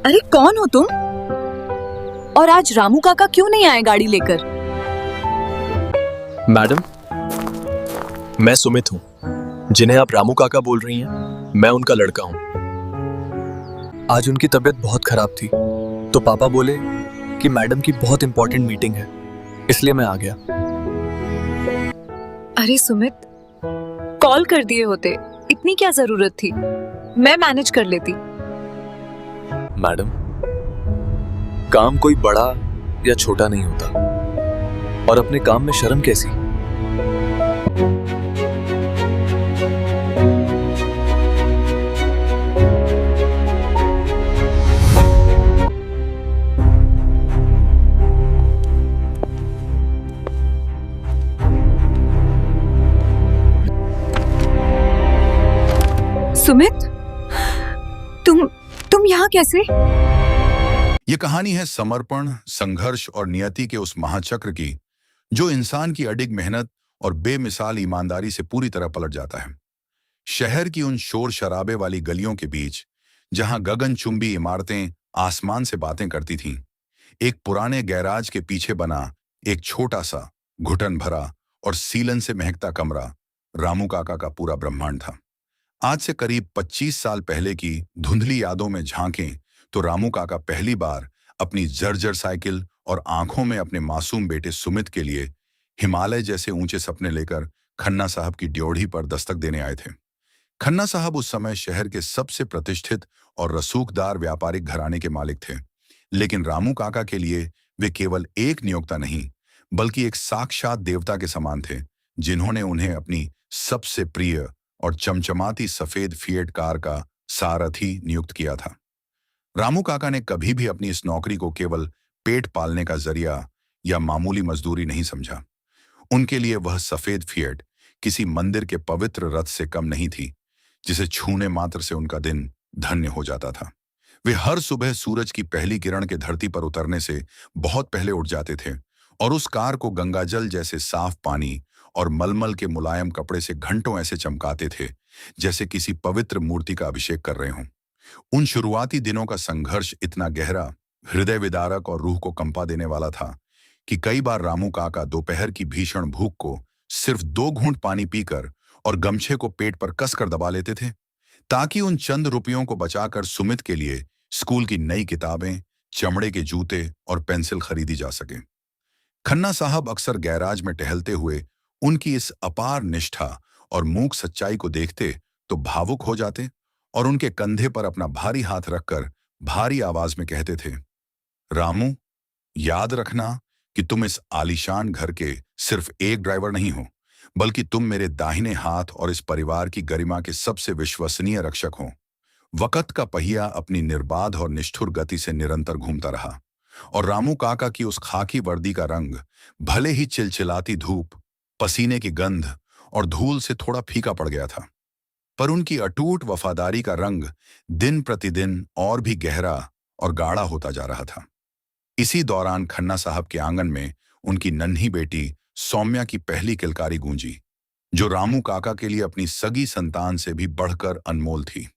अरे कौन हो तुम? और आज रामू काका क्यों नहीं आए गाड़ी लेकर? मैडम, मैं सुमित हूँ, जिन्हें आप रामू काका बोल रही हैं। मैं उनका लड़का हूँ। आज उनकी तबीयत बहुत खराब थी, तो पापा बोले कि मैडम की बहुत इंपॉर्टेंट मीटिंग है, इसलिए मैं आ गया। अरे सुमित, कॉल कर दिए होते, इतनी क्या जरूरत थी? मैं मैनेज कर लेती। मैडम, काम कोई बड़ा या छोटा नहीं होता, और अपने काम में शर्म कैसी? सुमित, तुम यहाँ कैसे? ये कहानी है समर्पण, संघर्ष और नियति के उस महाचक्र की, जो इंसान की अडिग मेहनत और बेमिसाल ईमानदारी से पूरी तरह पलट जाता है। शहर की उन शोर शराबे वाली गलियों के बीच, जहां गगनचुंबी इमारतें आसमान से बातें करती थीं, एक पुराने गैराज के पीछे बना एक छोटा सा, घुटन भरा और सीलन से महकता कमरा रामू काका का पूरा ब्रह्मांड था। आज से करीब 25 साल पहले की धुंधली यादों में झांकें तो रामू काका पहली बार अपनी जर्जर साइकिल और आंखों में अपने मासूम बेटे सुमित के लिए हिमालय जैसे ऊंचे सपने लेकर खन्ना साहब की ड्योढ़ी पर दस्तक देने आए थे। खन्ना साहब उस समय शहर के सबसे प्रतिष्ठित और रसूखदार व्यापारिक घराने के मालिक थे, लेकिन रामू काका के लिए वे केवल एक नियोक्ता नहीं, बल्कि एक साक्षात देवता के समान थे, जिन्होंने उन्हें अपनी सबसे प्रिय और चमचमाती सफेद फिएट कार का सारथी नियुक्त किया था। रामू काका ने कभी भी अपनी इस नौकरी को केवल पेट पालने का जरिया या मामूली मजदूरी नहीं समझा। उनके लिए वह सफेद फिएट किसी मंदिर के पवित्र रथ से कम नहीं थी, जिसे छूने मात्र से उनका दिन धन्य हो जाता था। वे हर सुबह सूरज की पहली किरण के धरती पर उतरने से बहुत पहले उठ जाते थे और उस कार को गंगाजल जैसे साफ पानी और मलमल के मुलायम कपड़े से घंटों ऐसे चमकाते थे, जैसे किसी पवित्र मूर्ति का अभिषेक कर रहे हों। उन शुरुआती दिनों का संघर्ष इतना गहरा, हृदय विदारक और रूह को कंपा देने वाला था कि कई बार रामू काका दोपहर की भीषण भूख को सिर्फ 2 घूंट पानी पीकर और गमछे को पेट पर कसकर दबा लेते थे, ताकि उन चंद रुपयों को बचाकर सुमित के लिए स्कूल की नई किताबें, चमड़े के जूते और पेंसिल खरीदी जा सके। खन्ना साहब अक्सर गैराज में टहलते हुए उनकी इस अपार निष्ठा और मूक सच्चाई को देखते तो भावुक हो जाते और उनके कंधे पर अपना भारी हाथ रखकर भारी आवाज में कहते थे, रामू, याद रखना कि तुम इस आलीशान घर के सिर्फ एक ड्राइवर नहीं हो, बल्कि तुम मेरे दाहिने हाथ और इस परिवार की गरिमा के सबसे विश्वसनीय रक्षक हो। वक्त का पहिया अपनी निर्बाध और निष्ठुर गति से निरंतर घूमता रहा, और रामू काका की उस खाकी वर्दी का रंग भले ही चिलचिलाती धूप, पसीने की गंध और धूल से थोड़ा फीका पड़ गया था, पर उनकी अटूट वफादारी का रंग दिन प्रतिदिन और भी गहरा और गाढ़ा होता जा रहा था। इसी दौरान खन्ना साहब के आंगन में उनकी नन्ही बेटी सौम्या की पहली किलकारी गूंजी, जो रामू काका के लिए अपनी सगी संतान से भी बढ़कर अनमोल थी।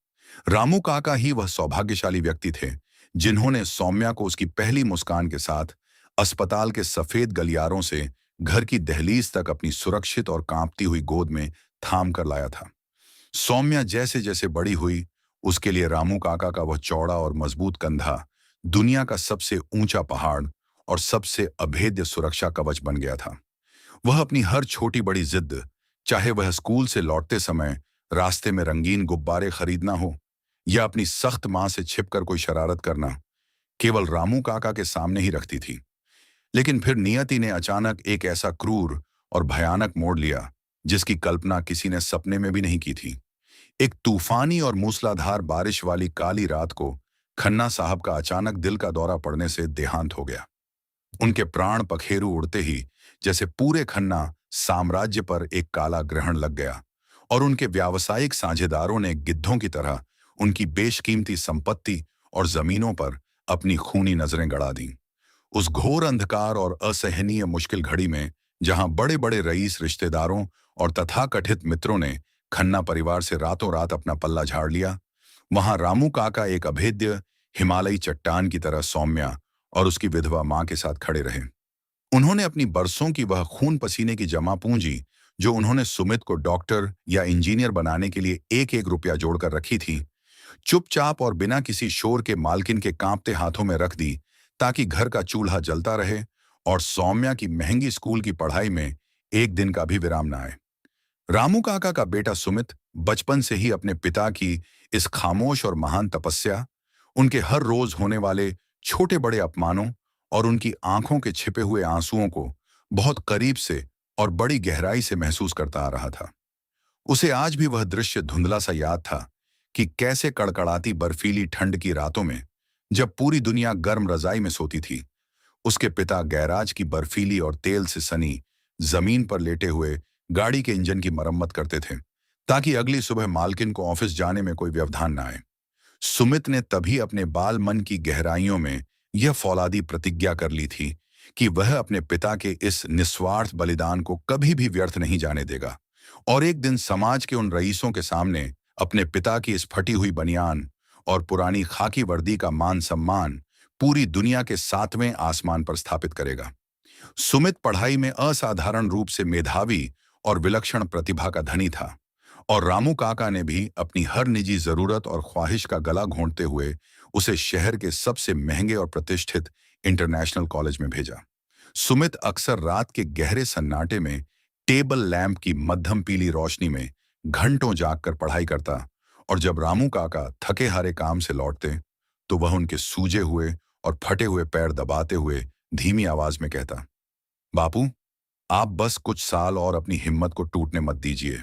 रामू काका ही वह सौभाग्यशाली व्यक्ति थे जिन्होंने सौम्या को उसकी पहली मुस्कान के साथ अस्पताल के सफेद गलियारों से घर की दहलीज तक अपनी सुरक्षित और कांपती हुई गोद में थाम कर लाया था। सौम्या जैसे जैसे बड़ी हुई, उसके लिए रामू काका का वह चौड़ा और मजबूत कंधा दुनिया का सबसे ऊंचा पहाड़ और सबसे अभेद्य सुरक्षा कवच बन गया था। वह अपनी हर छोटी बड़ी जिद, चाहे वह स्कूल से लौटते समय रास्ते में रंगीन गुब्बारे खरीदना हो या अपनी सख्त मां से छिपकर कोई शरारत करना, केवल रामू काका के सामने ही रखती थी। लेकिन फिर नियति ने अचानक एक ऐसा क्रूर और भयानक मोड़ लिया जिसकी कल्पना किसी ने सपने में भी नहीं की थी। एक तूफानी और मूसलाधार बारिश वाली काली रात को खन्ना साहब का अचानक दिल का दौरा पड़ने से देहांत हो गया। उनके प्राण पखेरु उड़ते ही जैसे पूरे खन्ना साम्राज्य पर एक काला ग्रहण लग गया और उनके व्यावसायिक साझेदारों ने गिद्धों की तरह उनकी बेशकीमती संपत्ति और जमीनों पर अपनी खूनी नजरें गड़ा दीं। उस घोर अंधकार और असहनीय मुश्किल घड़ी में, जहां बड़े बड़े रईस रिश्तेदारों और तथाकथित मित्रों ने खन्ना परिवार से रातों रात अपना पल्ला झाड़ लिया, वहां रामू काका एक अभेद्य हिमालयी चट्टान की तरह सौम्या और उसकी विधवा मां के साथ खड़े रहे। उन्होंने अपनी बरसों की वह खून पसीने की जमा पूंजी, जो उन्होंने सुमित को डॉक्टर या इंजीनियर बनाने के लिए एक एक रुपया जोड़कर रखी थी, चुपचाप और बिना किसी शोर के मालकिन के कांपते हाथों में रख दी, ताकि घर का चूल्हा जलता रहे और सौम्या की महंगी स्कूल की पढ़ाई में एक दिन का भी विराम न आए। रामू काका का बेटा सुमित बचपन से ही अपने पिता की इस खामोश और महान तपस्या, उनके हर रोज होने वाले छोटे बड़े अपमानों और उनकी आंखों के छिपे हुए आंसुओं को बहुत करीब से और बड़ी गहराई से महसूस करता आ रहा था। उसे आज भी वह दृश्य धुंधला सा याद था कि कैसे कड़कड़ाती बर्फीली ठंड की रातों में, जब पूरी दुनिया गर्म रजाई में सोती थी, उसके पिता गैराज की बर्फीली और तेल से सनी जमीन पर लेटे हुए गाड़ी के इंजन की मरम्मत करते थे, ताकि अगली सुबह मालकिन को ऑफिस जाने में कोई व्यवधान न आए। सुमित ने तभी अपने बाल मन की गहराइयों में यह फौलादी प्रतिज्ञा कर ली थी कि वह अपने पिता के इस निस्वार्थ बलिदान को कभी भी व्यर्थ नहीं जाने देगा, और एक दिन समाज के उन रईसों के सामने अपने पिता की इस फटी हुई बनियान और पुरानी खाकी वर्दी का मान सम्मान पूरी दुनिया के 7वें आसमान पर स्थापित करेगा। सुमित पढ़ाई में असाधारण रूप से मेधावी और विलक्षण प्रतिभा का धनी था, और रामू काका ने भी अपनी हर निजी जरूरत और ख्वाहिश का गला घोंटते हुए उसे शहर के सबसे महंगे और प्रतिष्ठित इंटरनेशनल कॉलेज में भेजा। सुमित अक्सर रात के गहरे सन्नाटे में टेबल लैंप की मध्यम पीली रोशनी में घंटों जागकर पढ़ाई करता, और जब रामू काका थके हारे काम से लौटते तो वह उनके सूजे हुए और फटे हुए पैर दबाते हुए धीमी आवाज में कहता, बापू, आप बस कुछ साल और अपनी हिम्मत को टूटने मत दीजिए।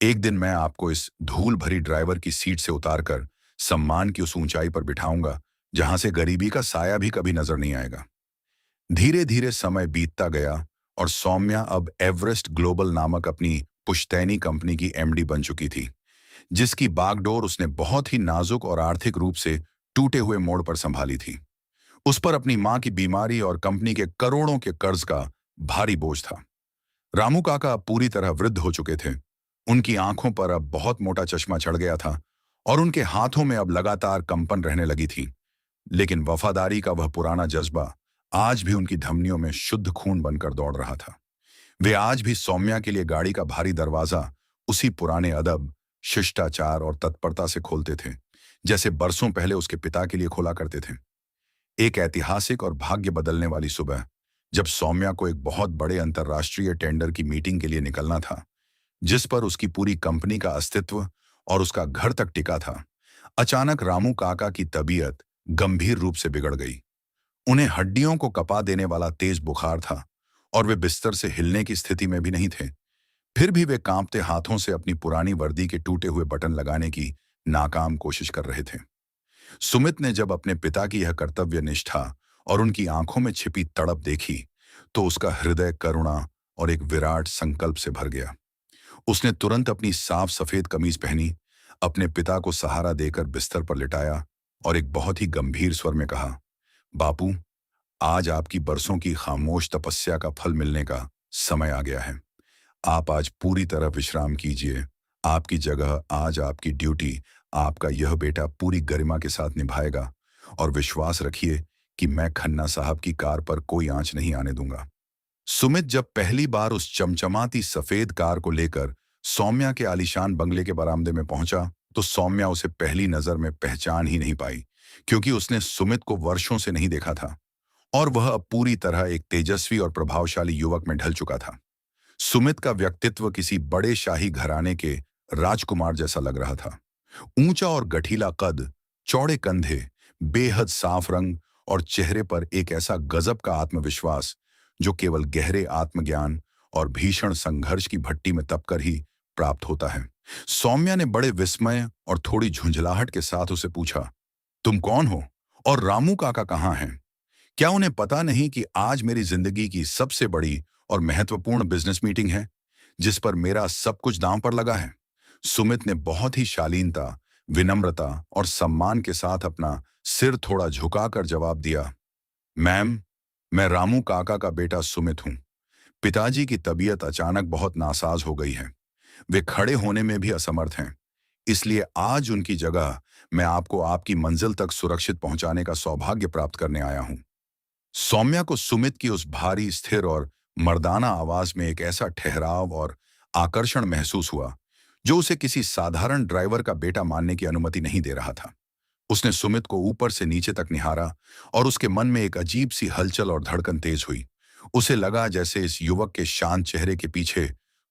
एक दिन मैं आपको इस धूल भरी ड्राइवर की सीट से उतारकर सम्मान की उस ऊंचाई पर बिठाऊंगा जहां से गरीबी का साया भी कभी नजर नहीं आएगा। धीरे धीरे समय बीतता गया और सौम्या अब एवरेस्ट ग्लोबल नामक अपनी पुश्तैनी कंपनी की एमडी बन चुकी थी, जिसकी बागडोर उसने बहुत ही नाजुक और आर्थिक रूप से टूटे हुए मोड़ पर संभाली थी। उस पर अपनी मां की बीमारी और कंपनी के करोड़ों के कर्ज का भारी बोझ था। रामू काका अब पूरी तरह वृद्ध हो चुके थे। उनकी आंखों पर अब बहुत मोटा चश्मा चढ़ गया था और उनके हाथों में अब लगातार कंपन रहने लगी थी, लेकिन वफादारी का वह पुराना जज्बा आज भी उनकी धमनियों में शुद्ध खून बनकर दौड़ रहा था। वे आज भी सौम्या के लिए गाड़ी का भारी दरवाजा उसी पुराने अदब, शिष्टाचार और तत्परता से खोलते थे, जैसे बरसों पहले उसके पिता के लिए खोला करते थे। एक ऐतिहासिक और भाग्य बदलने वाली सुबह, जब सौम्या को एक बहुत बड़े अंतर्राष्ट्रीय टेंडर की मीटिंग के लिए निकलना था, जिस पर उसकी पूरी कंपनी का अस्तित्व और उसका घर तक टिका था, अचानक रामू काका की तबीयत गंभीर रूप से बिगड़ गई। उन्हें हड्डियों को कपा देने वाला तेज बुखार था और वे बिस्तर से हिलने की स्थिति में भी नहीं थे। फिर भी वे कांपते हाथों से अपनी पुरानी वर्दी के टूटे हुए बटन लगाने की नाकाम कोशिश कर रहे थे। सुमित ने जब अपने पिता की यह कर्तव्य निष्ठा और उनकी आंखों में छिपी तड़प देखी, तो उसका हृदय करुणा और एक विराट संकल्प से भर गया। उसने तुरंत अपनी साफ सफेद कमीज पहनी, अपने पिता को सहारा देकर बिस्तर पर लिटाया और एक बहुत ही गंभीर स्वर में कहा, बापू, आज आपकी बरसों की खामोश तपस्या का फल मिलने का समय आ गया है। आप आज पूरी तरह विश्राम कीजिए। आपकी जगह आज आपकी ड्यूटी आपका यह बेटा पूरी गरिमा के साथ निभाएगा, और विश्वास रखिए कि मैं खन्ना साहब की कार पर कोई आंच नहीं आने दूंगा। सुमित जब पहली बार उस चमचमाती सफेद कार को लेकर सौम्या के आलीशान बंगले के बरामदे में पहुंचा, तो सौम्या उसे पहली नजर में पहचान ही नहीं पाई, क्योंकि उसने सुमित को वर्षों से नहीं देखा था और वह अब पूरी तरह एक तेजस्वी और प्रभावशाली युवक में ढल चुका था। सुमित का व्यक्तित्व किसी बड़े शाही घराने के राजकुमार जैसा लग रहा था। ऊंचा और गठीला कद, चौड़े कंधे, बेहद साफ रंग और चेहरे पर एक ऐसा गजब का आत्मविश्वास जो केवल गहरे आत्मज्ञान और भीषण संघर्ष की भट्टी में तपकर ही प्राप्त होता है। सौम्या ने बड़े विस्मय और थोड़ी झुंझलाहट के साथ उसे पूछा, तुम कौन हो और रामू काका कहाँ हैं? क्या उन्हें पता नहीं कि आज मेरी जिंदगी की सबसे बड़ी और महत्वपूर्ण बिजनेस मीटिंग है, जिस पर मेरा सब कुछ दांव पर लगा है? सुमित ने बहुत ही शालीनता, विनम्रता और सम्मान के साथ अपना सिर थोड़ा झुकाकर जवाब दिया, मैम, मैं रामू काका का बेटा सुमित हूं। पिताजी की तबीयत अचानक बहुत नासाज हो गई है। वे खड़े होने में भी असमर्थ हैं, इसलिए आज उनकी जगह मैं आपको आपकी मंजिल तक सुरक्षित पहुंचाने का सौभाग्य प्राप्त करने आया हूं। सौम्या को सुमित की उस भारी, स्थिर और मर्दाना आवाज में एक ऐसा ठहराव और आकर्षण महसूस हुआ जो उसे किसी साधारण ड्राइवर का बेटा मानने की अनुमति नहीं दे रहा था। उसने सुमित को ऊपर से नीचे तक निहारा और उसके मन में एक अजीब सी हलचल और धड़कन तेज हुई। उसे लगा जैसे इस युवक के शांत चेहरे के पीछे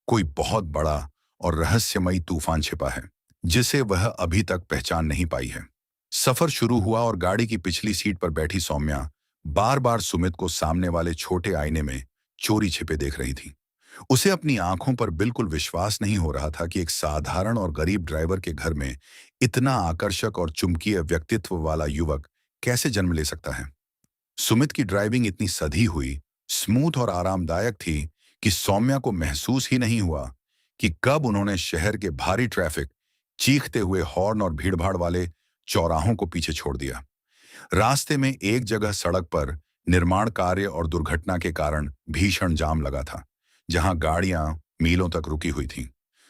कोई बहुत बड़ा और रहस्यमयी तूफान छिपा है, जिसे वह अभी तक पहचान नहीं पाई है। सफर शुरू हुआ और गाड़ी की पिछली सीट पर बैठी सौम्या बार बार सुमित को सामने वाले छोटे आईने में चोरी छिपे देख रही थी। उसे अपनी आंखों पर बिल्कुल विश्वास नहीं हो रहा था कि एक साधारण और गरीब ड्राइवर के घर में इतना आकर्षक और चुंबकीय व्यक्तित्व वाला युवक कैसे जन्म ले सकता है। सुमित की ड्राइविंग इतनी सधी हुई, स्मूथ और आरामदायक थी कि सौम्या को महसूस ही नहीं हुआ कि कब उन्होंने शहर के भारी ट्रैफिक, चीखते हुए हॉर्न और भीड़भाड़ वाले चौराहों को पीछे छोड़ दिया। रास्ते में एक जगह सड़क पर निर्माण कार्य और दुर्घटना के कारण भीषण जाम लगा था, जहां गाड़ियां मीलों तक रुकी हुई थीं।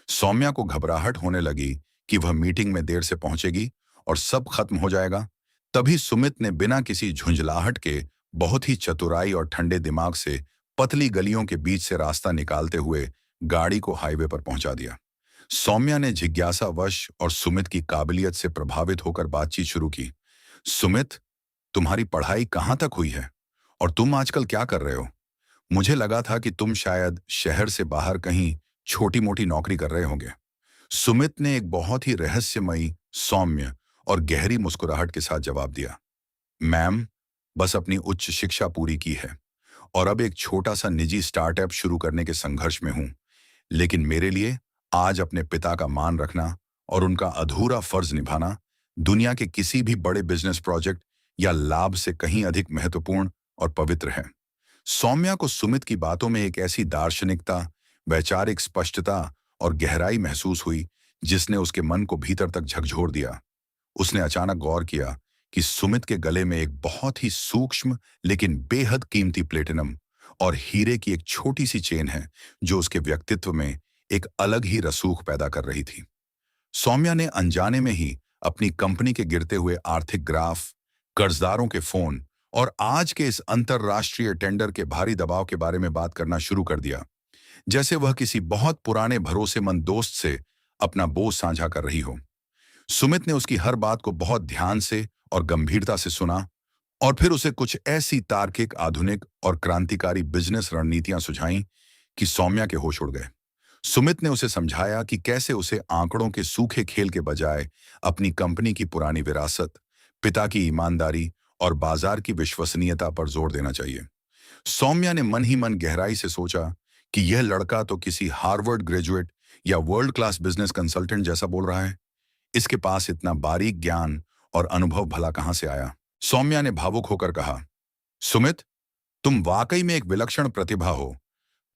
सौम्या को घबराहट होने लगी कि वह मीटिंग में देर से पहुंचेगी और सब खत्म हो जाएगा। तभी सुमित ने बिना किसी झुंझलाहट के बहुत ही चतुराई और ठंडे दिमाग से पतली गलियों के बीच से रास्ता निकालते हुए गाड़ी को हाईवे पर पहुंचा दिया। सौम्या ने जिज्ञासावश और सुमित की काबिलियत से प्रभावित होकर बातचीत शुरू की। सुमित, तुम्हारी पढ़ाई कहाँ तक हुई है और तुम आजकल क्या कर रहे हो? मुझे लगा था कि तुम शायद शहर से बाहर कहीं छोटी मोटी नौकरी कर रहे होंगे। सुमित ने एक बहुत ही रहस्यमयी, सौम्य और गहरी मुस्कुराहट के साथ जवाब दिया। मैम, बस अपनी उच्च शिक्षा पूरी की है और अब एक छोटा सा निजी स्टार्टअप शुरू करने के संघर्ष में हूं। लेकिन मेरे लिए आज अपने पिता का मान रखना और उनका अधूरा फर्ज निभाना दुनिया के किसी भी बड़े बिजनेस प्रोजेक्ट या लाभ से कहीं अधिक महत्वपूर्ण और पवित्र है। सौम्या को सुमित की बातों में एक ऐसी दार्शनिकता, वैचारिक स्पष्टता और गहराई महसूस हुई जिसने उसके मन को भीतर तक झकझोर दिया। उसने अचानक गौर किया कि सुमित के गले में एक बहुत ही सूक्ष्म लेकिन बेहद कीमती प्लेटिनम और हीरे की एक छोटी सी चेन है, जो उसके व्यक्तित्व में एक अलग ही रसूख पैदा कर रही थी। सौम्या ने अनजाने में ही अपनी कंपनी के गिरते हुए आर्थिक ग्राफ, कर्जदारों के फोन और आज के इस अंतरराष्ट्रीय टेंडर के भारी दबाव के बारे में बात करना शुरू कर दिया, जैसे वह किसी बहुत पुराने भरोसेमंद दोस्त से अपना बोझ साझा कर रही हो। सुमित ने उसकी हर बात को बहुत ध्यान से और गंभीरता से सुना और फिर उसे कुछ ऐसी तार्किक, आधुनिक और क्रांतिकारी बिजनेस रणनीतियां सुझाईं कि सौम्या के होश उड़ गए। सुमित ने उसे समझाया कि कैसे उसे आंकड़ों के सूखे खेल के बजाय अपनी कंपनी की पुरानी विरासत, पिता की ईमानदारी और बाजार की विश्वसनीयता पर जोर देना चाहिए। सौम्या ने मन ही मन गहराई से सोचा कि यह लड़का तो किसी हार्वर्ड ग्रेजुएट या वर्ल्ड क्लास बिजनेस कंसल्टेंट जैसा बोल रहा है। इसके पास इतना बारीक ज्ञान और अनुभव भला कहां से आया? सौम्या ने भावुक होकर कहा, सुमित, तुम वाकई में एक विलक्षण प्रतिभा हो।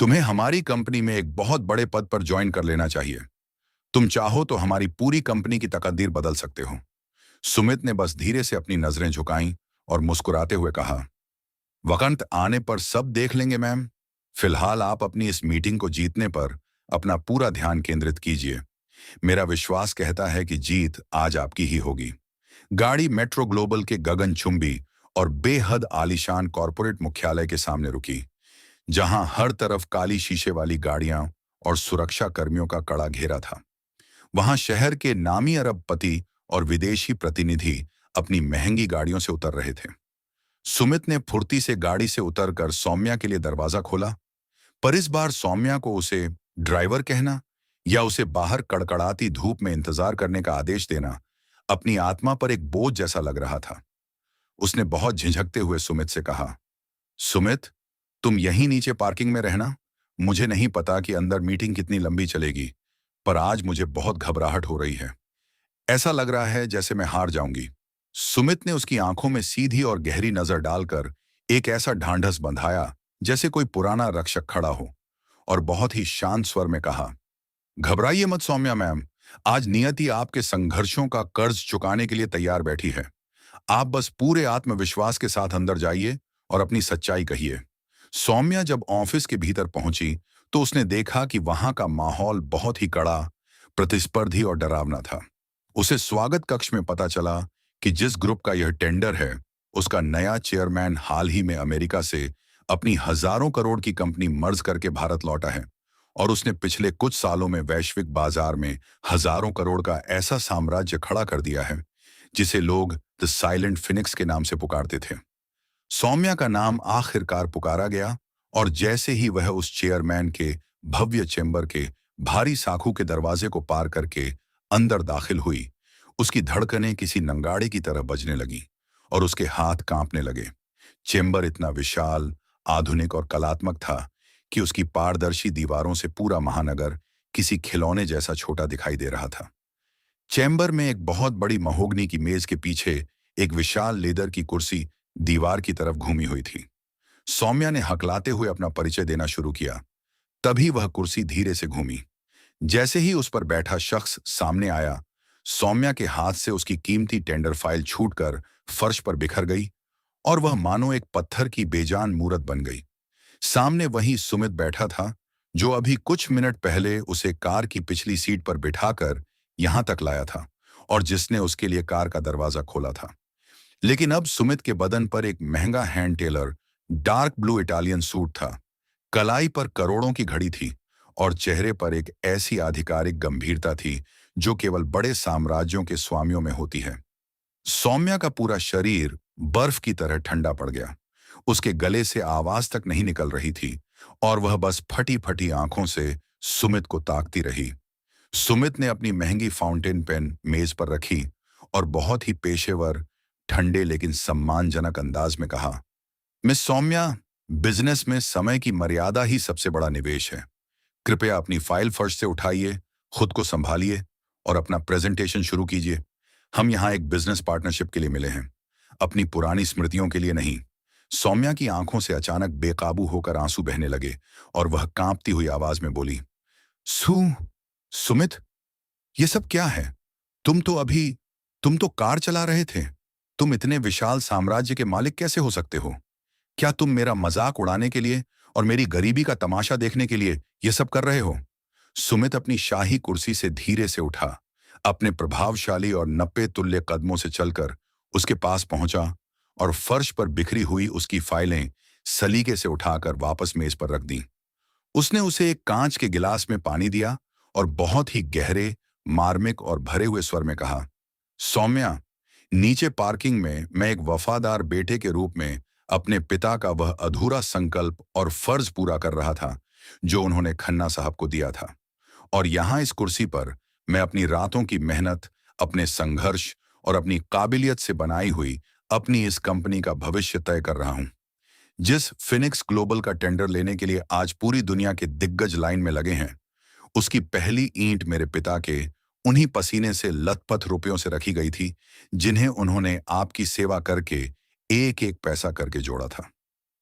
तुम्हें हमारी कंपनी में एक बहुत बड़े पद पर ज्वाइन कर लेना चाहिए। तुम चाहो तो हमारी पूरी कंपनी की तकदीर बदल सकते हो। सुमित ने बस धीरे से अपनी नजरें झुकाईं और मुस्कुराते हुए कहा, वक्त आने पर सब देख लेंगे मैम। फिलहाल आप अपनी इस मीटिंग को जीतने पर अपना पूरा ध्यान केंद्रित कीजिए। मेरा विश्वास कहता है कि जीत आज आपकी ही होगी। गाड़ी मेट्रो ग्लोबल के गगनचुंबी और बेहद आलीशान कॉरपोरेट मुख्यालय के सामने रुकी, जहां हर तरफ काली शीशे वाली गाड़ियां और सुरक्षा कर्मियों का कड़ा घेरा था। वहां शहर के नामी अरबपति और विदेशी प्रतिनिधि अपनी महंगी गाड़ियों से उतर रहे थे। सुमित ने फुर्ती से गाड़ी से उतरकर सौम्या के लिए दरवाजा खोला, पर इस बार सौम्या को उसे ड्राइवर कहना या उसे बाहर कड़कड़ाती धूप में इंतजार करने का आदेश देना अपनी आत्मा पर एक बोझ जैसा लग रहा था। उसने बहुत झिझकते हुए सुमित से कहा, सुमित, तुम यहीं नीचे पार्किंग में रहना। मुझे नहीं पता कि अंदर मीटिंग कितनी लंबी चलेगी, पर आज मुझे बहुत घबराहट हो रही है। ऐसा लग रहा है जैसे मैं हार जाऊंगी। सुमित ने उसकी आंखों में सीधी और गहरी नजर डालकर एक ऐसा ढांढस बंधाया जैसे कोई पुराना रक्षक खड़ा हो, और बहुत ही शांत स्वर में कहा, घबराइए मत सौम्या मैम, आज नियति आपके संघर्षों का कर्ज चुकाने के लिए तैयार बैठी है। आप बस पूरे आत्मविश्वास के साथ अंदर जाइए और अपनी सच्चाई कहिए। सौम्या जब ऑफिस के भीतर पहुंची तो उसने देखा कि वहां का माहौल बहुत ही कड़ा, प्रतिस्पर्धी और डरावना था। उसे स्वागत कक्ष में पता चला कि जिस ग्रुप का यह टेंडर है, उसका नया चेयरमैन हाल ही में अमेरिका से अपनी हजारों करोड़ की कंपनी मर्ज करके भारत लौटा है और उसने पिछले कुछ सालों में वैश्विक बाजार में हजारों करोड़ का ऐसा साम्राज्य खड़ा कर दिया है जिसे लोग द साइलेंट फिनिक्स के नाम से पुकारते थे। सौम्या का नाम आखिरकार पुकारा गया और जैसे ही वह उस चेयरमैन के भव्य चेंबर के भारी साखू के दरवाजे को पार करके अंदर दाखिल हुई, उसकी धड़कनें किसी नंगाड़े की तरह बजने लगी और उसके हाथ कांपने लगे। चेंबर इतना विशाल, आधुनिक और कलात्मक था कि उसकी पारदर्शी दीवारों से पूरा महानगर किसी खिलौने जैसा छोटा दिखाई दे रहा था। चैम्बर में एक बहुत बड़ी महोगनी की मेज के पीछे एक विशाल लेदर की कुर्सी दीवार की तरफ घूमी हुई थी। सौम्या ने हकलाते हुए अपना परिचय देना शुरू किया। तभी वह कुर्सी धीरे से घूमी। जैसे ही उस पर बैठा शख्स सामने आया, सौम्या के हाथ से उसकी कीमती टेंडर फाइल छूटकर फर्श पर बिखर गई और वह मानो एक पत्थर की बेजान मूरत बन गई। सामने वही सुमित बैठा था जो अभी कुछ मिनट पहले उसे कार की पिछली सीट पर बिठाकर यहां तक लाया था और जिसने उसके लिए कार का दरवाजा खोला था। लेकिन अब सुमित के बदन पर एक महंगा hand tailor dark blue Italian suit था, कलाई पर करोड़ों की घड़ी थी और चेहरे पर एक ऐसी आधिकारिक गंभीरता थी जो केवल बड़े साम्राज्यों के स्वामियों में होती है। सौम्या का पूरा शरीर बर्फ की तरह ठंडा पड़ गया। उसके गले से आवाज तक नहीं निकल रही थी और वह बस फटी फटी आंखों से सुमित को ताकती रही। सुमित ने अपनी महंगी फाउंटेन पेन मेज पर रखी और बहुत ही पेशेवर, ठंडे लेकिन सम्मानजनक अंदाज में कहा, मिस सौम्या, बिजनेस में समय की मर्यादा ही सबसे बड़ा निवेश है। कृपया अपनी फाइल फर्श से उठाइए, खुद को संभालिए और अपना प्रेजेंटेशन शुरू कीजिए। हम यहाँ एक बिजनेस पार्टनरशिप के लिए मिले हैं, अपनी पुरानी स्मृतियों के लिए नहीं। सौम्या की आंखों से अचानक बेकाबू होकर आंसू बहने लगे और वह कांपती हुई आवाज में बोली, सुमित, ये सब क्या है? तुम तो कार चला रहे थे। तुम इतने विशाल साम्राज्य के मालिक कैसे हो सकते हो? क्या तुम मेरा मजाक उड़ाने के लिए और मेरी गरीबी का तमाशा देखने के लिए ये सब कर रहे हो? सुमित अपनी शाही कुर्सी से धीरे से उठा, अपने प्रभावशाली और नप्पे तुल्य कदमों से चलकर उसके पास पहुंचा और फर्श पर बिखरी हुई उसकी फाइलें सलीके से उठाकर वापस मेज पर रख दी। उसने उसे एक कांच के गिलास में पानी दिया और बहुत ही गहरे, मार्मिक और भरे हुए स्वर में कहा, सौम्या, नीचे पार्किंग में मैं एक वफादार बेटे के रूप में अपने पिता का वह अधूरा संकल्प और फर्ज पूरा कर रहा था जो उन्होंने खन्ना साहब को दिया था। और यहां इस कुर्सी पर मैं अपनी रातों की मेहनत, अपने संघर्ष और अपनी काबिलियत से बनाई हुई अपनी इस कंपनी का भविष्य तय कर रहा हूं। जिस फिनिक्स ग्लोबल का टेंडर लेने के लिए आज पूरी दुनिया के दिग्गज लाइन में लगे हैं, उसकी पहली ईंट मेरे पिता के उन्हीं पसीने से लथपथ रुपयों से रखी गई थी जिन्हें उन्होंने आपकी सेवा करके एक एक पैसा करके जोड़ा था।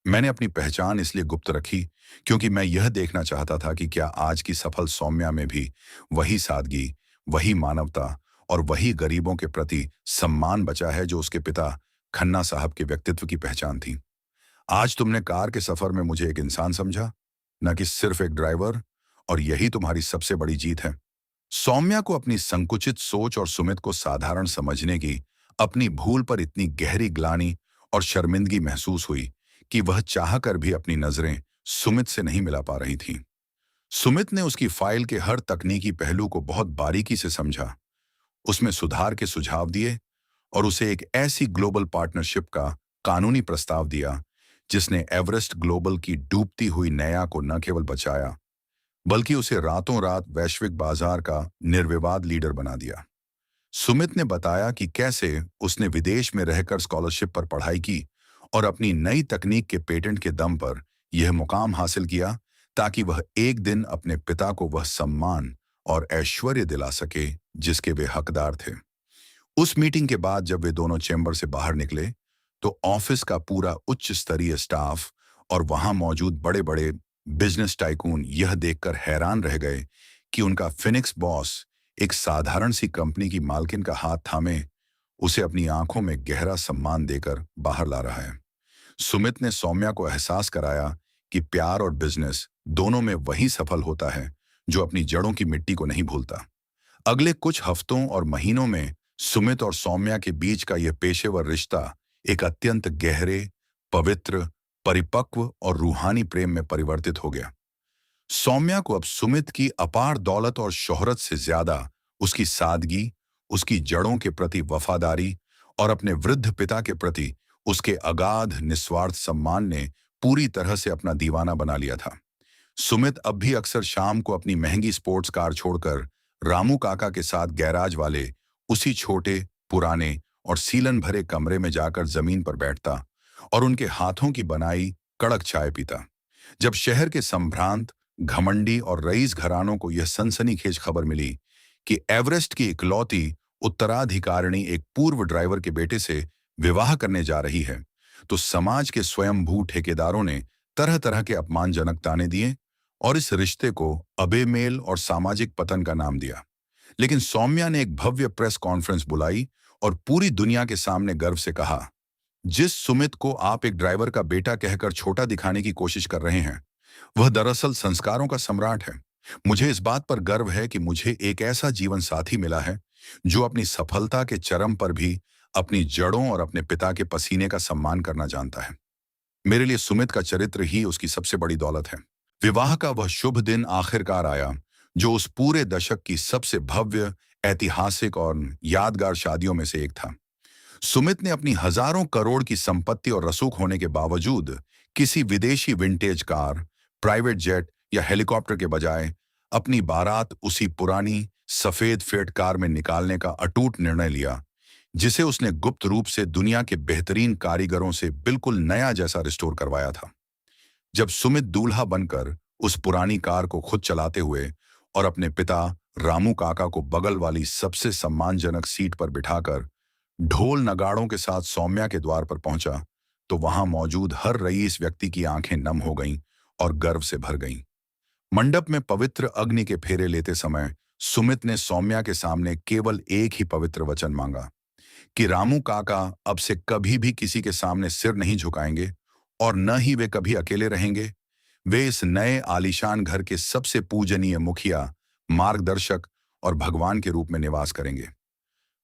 मैंने अपनी पहचान इसलिए गुप्त रखी क्योंकि मैं यह देखना चाहता था कि क्या आज की सफल सौम्या में भी वही सादगी, वही मानवता और वही गरीबों के प्रति सम्मान बचा है जो उसके पिता खन्ना साहब के व्यक्तित्व की पहचान थी। आज तुमने कार के सफर में मुझे एक इंसान समझा, न कि सिर्फ एक ड्राइवर, और यही तुम्हारी सबसे बड़ी जीत है। सौम्या को अपनी संकुचित सोच और सुमित को साधारण समझने की अपनी भूल पर इतनी गहरी ग्लानि और शर्मिंदगी महसूस हुई कि वह चाहकर भी अपनी नजरें सुमित से नहीं मिला पा रही थीं। सुमित ने उसकी फाइल के हर तकनीकी पहलू को बहुत बारीकी से समझा, उसमें सुधार के सुझाव दिए और उसे एक ऐसी ग्लोबल पार्टनरशिप का कानूनी प्रस्ताव दिया जिसने एवरेस्ट ग्लोबल की डूबती हुई नया को न केवल बचाया बल्कि उसे रातों रात वैश्विक बाजार का निर्विवाद लीडर बना दिया। सुमित ने बताया कि कैसे उसने विदेश में रहकर स्कॉलरशिप पर पढ़ाई की और अपनी नई तकनीक के पेटेंट के दम पर यह मुकाम हासिल किया ताकि वह एक दिन अपने पिता को वह सम्मान और ऐश्वर्य दिला सके जिसके वे हकदार थे। उस मीटिंग के बाद जब वे दोनों चैम्बर से बाहर निकले तो ऑफिस का पूरा उच्च स्तरीय स्टाफ और वहां मौजूद बड़े बड़े बिजनेस टाइकून यह देखकर हैरान रह गए कि उनका फिनिक्स बॉस एक साधारण सी कंपनी की मालकिन का हाथ थामे उसे अपनी आंखों में गहरा सम्मान देकर बाहर ला रहा है। सुमित ने सौम्या को एहसास कराया कि प्यार और बिजनेस दोनों में वही सफल होता है जो अपनी जड़ों की मिट्टी को नहीं भूलता। अगले कुछ हफ्तों और महीनों में सुमित और सौम्या के बीच का यह पेशेवर रिश्ता एक अत्यंत गहरे, पवित्र, परिपक्व और रूहानी प्रेम में परिवर्तित हो गया। सौम्या को अब सुमित की अपार दौलत और शोहरत से ज्यादा उसकी सादगी, उसकी जड़ों के प्रति वफादारी और अपने वृद्ध पिता के प्रति उसके अगाध निस्वार्थ सम्मान ने पूरी तरह से अपना दीवाना बना लिया था। सुमित अब भी अक्सर शाम को अपनी महंगी स्पोर्ट्स कार छोड़कर रामू काका के साथ गैराज वाले उसी छोटे, पुराने और सीलन भरे कमरे में जाकर जमीन पर बैठता और उनके हाथों की बनाई कड़क चाय पीता। जब शहर के संभ्रांत, घमंडी और रईस घरानों को यह सनसनीखेज खबर मिली कि एवरेस्ट की इकलौती उत्तराधिकारिणी एक पूर्व ड्राइवर के बेटे से विवाह करने जा रही है, तो समाज के स्वयंभू ठेकेदारों ने तरह तरह के अपमानजनक ताने दिए और इस रिश्ते को अबेमेल और सामाजिक पतन का नाम दिया। लेकिन सौम्या ने एक भव्य प्रेस कॉन्फ्रेंस बुलाई और पूरी दुनिया के सामने गर्व से कहा, जिस सुमित को आप एक ड्राइवर का बेटा कहकर छोटा दिखाने की कोशिश कर रहे हैं, वह दरअसल संस्कारों का सम्राट है। मुझे इस बात पर गर्व है कि मुझे एक ऐसा जीवन साथी मिला है जो अपनी सफलता के चरम पर भी अपनी जड़ों और अपने पिता के पसीने का सम्मान करना जानता है। मेरे लिए सुमित का चरित्र ही उसकी सबसे बड़ी दौलत है। विवाह का वह शुभ दिन आखिरकार आया, जो उस पूरे दशक की सबसे भव्य, ऐतिहासिक और यादगार शादियों में से एक था। सुमित ने अपनी हजारों करोड़ की संपत्ति और रसूख होने के बावजूद किसी विदेशी विंटेज कार, प्राइवेट जेट या हेलीकॉप्टर के बजाय अपनी बारात उसी पुरानी सफेद फिएट कार में निकालने का अटूट निर्णय लिया, जिसे उसने गुप्त रूप से दुनिया के बेहतरीन कारीगरों से बिल्कुल नया जैसा रिस्टोर करवाया था। जब सुमित दूल्हा बनकर उस पुरानी कार को खुद चलाते हुए और अपने पिता रामू काका को बगल वाली सबसे सम्मानजनक सीट पर बिठाकर ढोल नगाड़ों के साथ सौम्या के द्वार पर पहुंचा, तो वहां मौजूद हर रईस व्यक्ति की आंखें नम हो गईं और गर्व से भर गईं। मंडप में पवित्र अग्नि के फेरे लेते समय सुमित ने सौम्या के सामने केवल एक ही पवित्र वचन मांगा कि रामू काका अब से कभी भी किसी के सामने सिर नहीं झुकाएंगे और न ही वे कभी अकेले रहेंगे। वे इस नए आलीशान घर के सबसे पूजनीय मुखिया, मार्गदर्शक और भगवान के रूप में निवास करेंगे।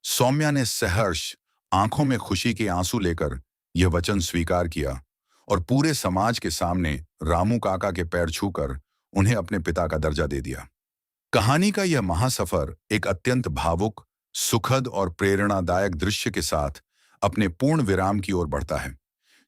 सौम्या ने सहर्ष आंखों में खुशी के आंसू लेकर यह वचन स्वीकार किया और पूरे समाज के सामने रामू काका के पैर छूकर उन्हें अपने पिता का दर्जा दे दिया। कहानी का यह महासफर एक अत्यंत भावुक, सुखद और प्रेरणादायक दृश्य के साथ अपने पूर्ण विराम की ओर बढ़ता है,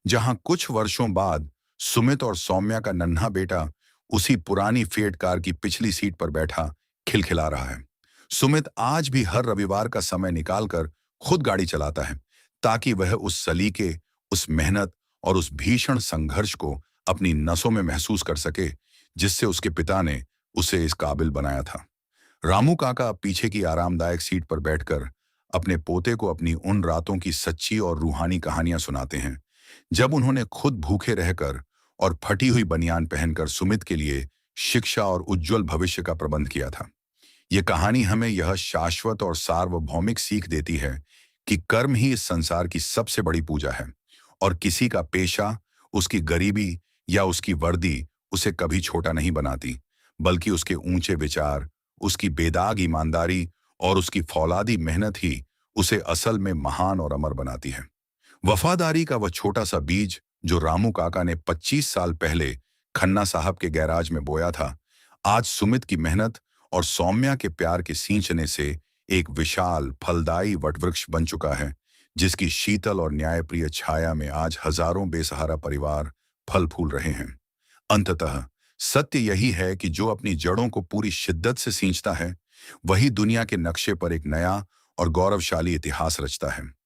जहां कुछ वर्षों बाद सुमित और सौम्या का नन्हा बेटा उसी पुरानी फिएट कार की पिछली सीट पर बैठा खिलखिला रहा है। सुमित आज भी हर रविवार का समय निकालकर खुद गाड़ी चलाता है, ताकि वह उस सलीके, उस मेहनत और उस भीषण संघर्ष को अपनी नसों में महसूस कर सके, जिससे उसके पिता ने उसे इस काबिल बनाया था। रामू काका पीछे की आरामदायक सीट पर बैठकर अपने पोते को अपनी उन रातों की सच्ची और रूहानी कहानियां सुनाते हैं, जब उन्होंने खुद भूखे रहकर और फटी हुई बनियान पहनकर सुमित के लिए शिक्षा और उज्जवल भविष्य का प्रबंध किया था। यह कहानी हमें यह शाश्वत और सार्वभौमिक सीख देती है कि कर्म ही इस संसार की सबसे बड़ी पूजा है और किसी का पेशा, उसकी गरीबी या उसकी वर्दी उसे कभी छोटा नहीं बनाती, बल्कि उसके ऊंचे विचार, उसकी बेदाग ईमानदारी और उसकी फौलादी मेहनत ही उसे असल में महान और अमर बनाती है। वफादारी का वह छोटा सा बीज जो रामू काका ने 25 साल पहले खन्ना साहब के गैराज में बोया था, आज सुमित की मेहनत और सौम्या के प्यार के सींचने से एक विशाल फलदायी वटवृक्ष बन चुका है, जिसकी शीतल और न्यायप्रिय छाया में आज हजारों बेसहारा परिवार फल फूल रहे हैं। अंततः सत्य यही है कि जो अपनी जड़ों को पूरी शिद्दत से सींचता है, वही दुनिया के नक्शे पर एक नया और गौरवशाली इतिहास रचता है।